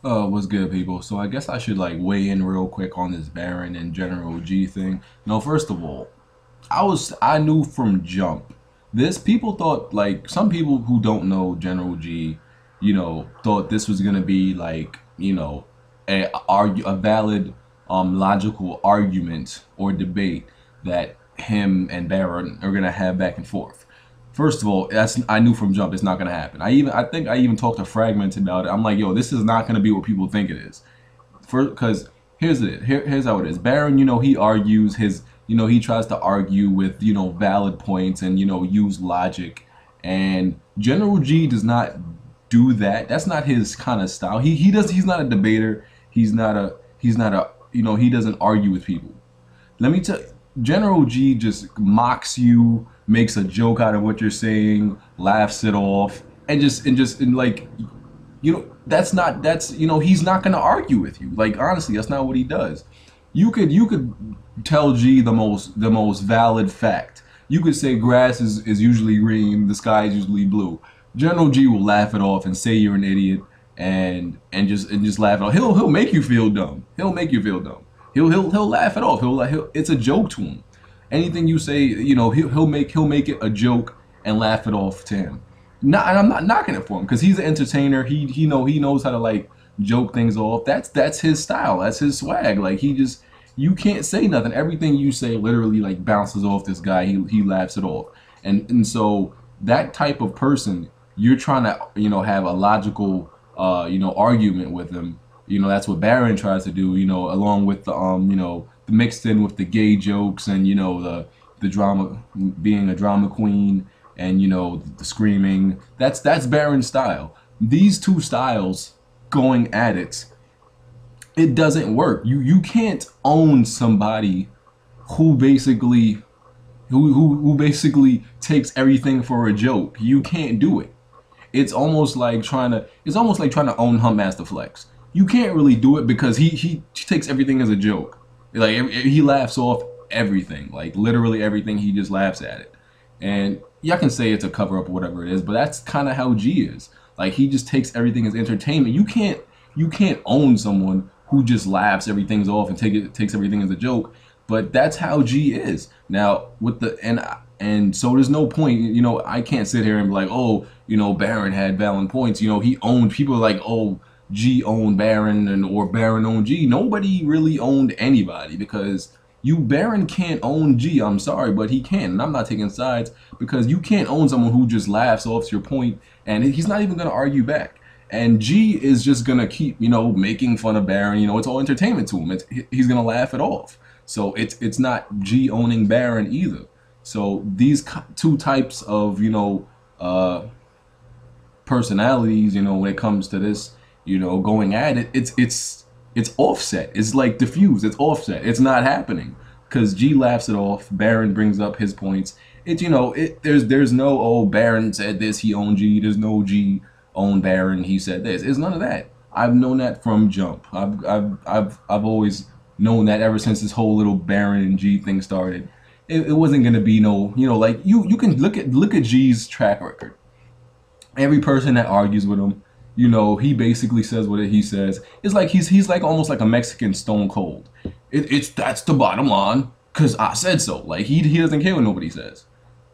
What's good, people? So I guess I should like weigh in real quick on this Baron and General G thing. No, first of all, I knew from jump. This people thought like some people who don't know General G, thought this was gonna be like a valid logical argument or debate that him and Baron are gonna have back and forth. First of all, that's I knew from jump it's not gonna happen. I think I even talked to Fragment about it. I'm like, yo, this is not gonna be what people think it is. First, because here's how it is. Baron, he argues his, he tries to argue with valid points and use logic, and General G does not do that. That's not his kind of style. He's not a debater. He's not a he doesn't argue with people. Let me tell you, General G just mocks you, makes a joke out of what you're saying, laughs it off, and like, he's not gonna argue with you. Like, honestly, that's not what he does. You could tell G the most valid fact. You could say grass is usually green, the sky is usually blue. General G will laugh it off and say you're an idiot and just laugh it off. He'll make you feel dumb. He'll make you feel dumb. He'll laugh it off. It's a joke to him. Anything you say, he'll make it a joke and laugh it off to him. Not, and I'm not knocking it for him because he's an entertainer. He knows how to like joke things off. That's his style. That's his swag. Like, you can't say nothing. Everything you say literally like bounces off this guy. He laughs it off. And so that type of person, you're trying to have a logical argument with him. That's what Baron tries to do, along with the mixed in with the gay jokes and the drama, being a drama queen, and the screaming. That's Baron's style. These two styles going at it doesn't work. You can't own somebody who basically who basically takes everything for a joke. You can't do it. It's almost like trying to own Humpmaster Flex. You can't really do it because he takes everything as a joke. Like, he laughs off everything, like literally everything. He just laughs at it, and y'all can say it's a cover up or whatever it is, but that's kind of how G is. Like, he just takes everything as entertainment. You can't own someone who just laughs everything's off and takes everything as a joke. But that's how G is. Now with the and so there's no point. I can't sit here and be like, oh, Baron had valid points. He owned people like, oh, G owned Baron or Baron owned G. Nobody really owned anybody because Baron can't own G. I'm sorry, but he can. And I'm not taking sides because you can't own someone who just laughs off your point and he's not even gonna argue back. And G is just gonna keep, making fun of Baron. It's all entertainment to him. He's gonna laugh it off. So it's not G owning Baron either. So these two types of personalities, when it comes to this, going at it, it's offset. It's like diffused. It's offset. It's not happening because G laughs it off. Baron brings up his points. There's no, oh, Baron said this, he owned G. There's no G owned Baron, he said this. It's none of that. I've known that from jump. I've always known that ever since this whole little Baron and G thing started. It wasn't gonna be no, like you can look at G's track record. Every person that argues with him, he basically says what he says. It's like he's like almost like a Mexican Stone Cold. That's the bottom line, cause I said so. Like, he doesn't care what nobody says.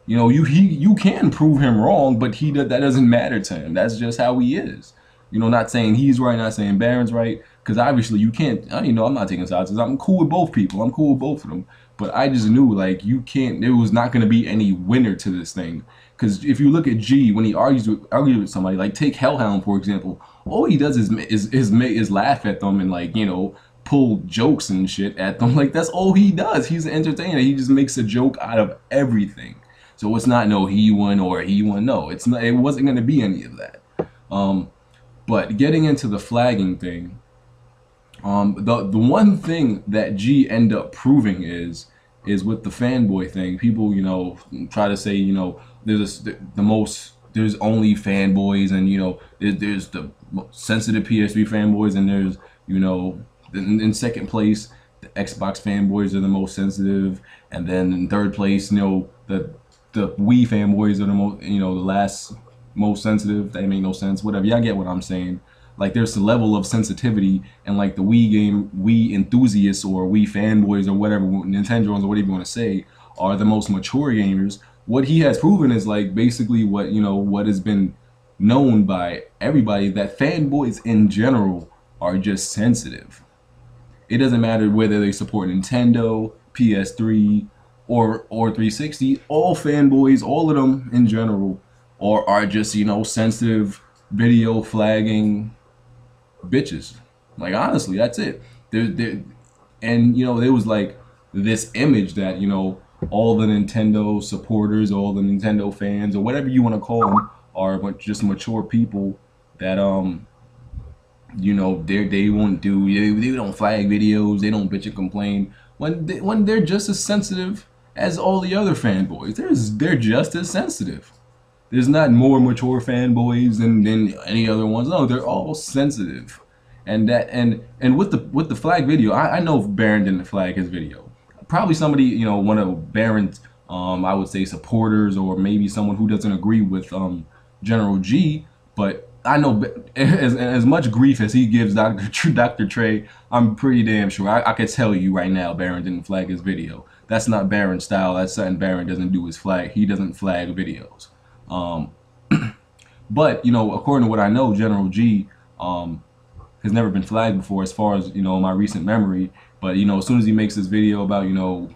You can prove him wrong, but that doesn't matter to him. That's just how he is. Not saying he's right, not saying Baron's right, because obviously you can't. I'm not taking sides. I'm cool with both people. I'm cool with both of them. But I just knew, like, you can't. There was not going to be any winner to this thing. Because if you look at G, when he argues with somebody, like take Hellhound for example, all he does is laugh at them and like pull jokes and shit at them. Like, that's all he does. He's an entertainer. He just makes a joke out of everything. So it's not no he won or he won. No, it's not. It wasn't going to be any of that. But getting into the flagging thing, the one thing that G end up proving is with the fanboy thing. People, try to say, there's only fanboys, and there's the sensitive PS3 fanboys, and there's in second place the Xbox fanboys are the most sensitive, and then in third place, the Wii fanboys are the most, the last most sensitive. That make no sense. Whatever, y'all get what I'm saying. Like there's a level of sensitivity, and like the Wii enthusiasts or Wii fanboys or whatever, Nintendo's or whatever you want to say, are the most mature gamers. What he has proven is like basically what, you know, what has been known by everybody, that fanboys in general are just sensitive. It doesn't matter whether they support Nintendo, PS3, or 360. All fanboys, all of them in general, are just, you know, sensitive, video flagging bitches. Like honestly, that's it. And you know, there was like this image that, you know, all the Nintendo supporters, all the Nintendo fans, or whatever you want to call them, are just mature people that you know, they won't do, they don't flag videos, they don't bitch and complain, when they're just as sensitive as all the other fanboys. They're just as sensitive. There's not more mature fanboys than any other ones. No, they're all sensitive. And that and with the flag video, I know Baron didn't flag his video. Probably somebody, you know, one of Baron's I would say supporters, or maybe someone who doesn't agree with General G. But I know as much grief as he gives Dr. Trey, I'm pretty damn sure I could tell you right now Baron didn't flag his video. That's not Baron's style. That's something Baron doesn't do, is flag. He doesn't flag videos. But you know, according to what I know, General G has never been flagged before, as far as, you know, my recent memory. But you know, as soon as he makes this video about, you know,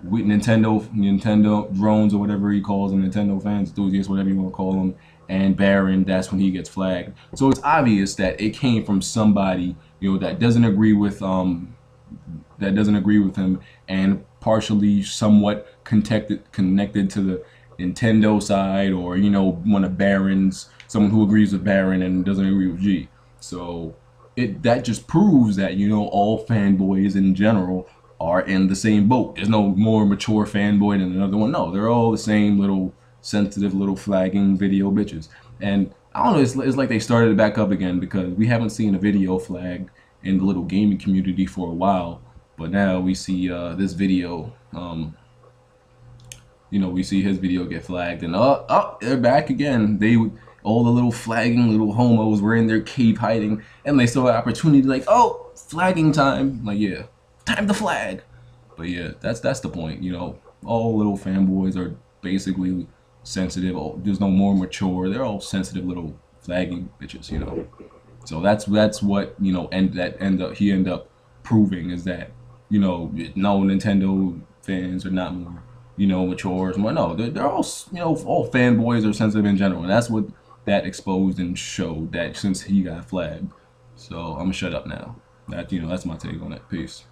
with Nintendo drones or whatever he calls them, Nintendo fans, enthusiasts, whatever you want to call them, and Baron, that's when he gets flagged. So it's obvious that it came from somebody, you know, that doesn't agree with him, and partially somewhat connected to the Nintendo side, or you know, one of Baron's, someone who agrees with Baron and doesn't agree with G. So that just proves that, you know, all fanboys in general are in the same boat. There's no more mature fanboy than another one. No, they're all the same little sensitive, little flagging video bitches. And I don't know, it's like they started it back up again, because we haven't seen a video flag in the little gaming community for a while. But now we see this video, you know, we see his video get flagged, and they're back again. All the little flagging little homos were in their cave hiding, and they saw an opportunity, like, oh, flagging time. Like, yeah, time to flag. But yeah, that's the point. You know, all little fanboys are basically sensitive. There's no more mature. They're all sensitive little flagging bitches. You know, so that's what, you know, he ended up proving, is that, you know, no, Nintendo fans are not more, you know, mature. Well, no, they're all, you know, all fanboys are sensitive in general, and that's what that exposed and showed, that since he got flagged. So I'm gonna shut up now. You know, that's my take on it. Peace.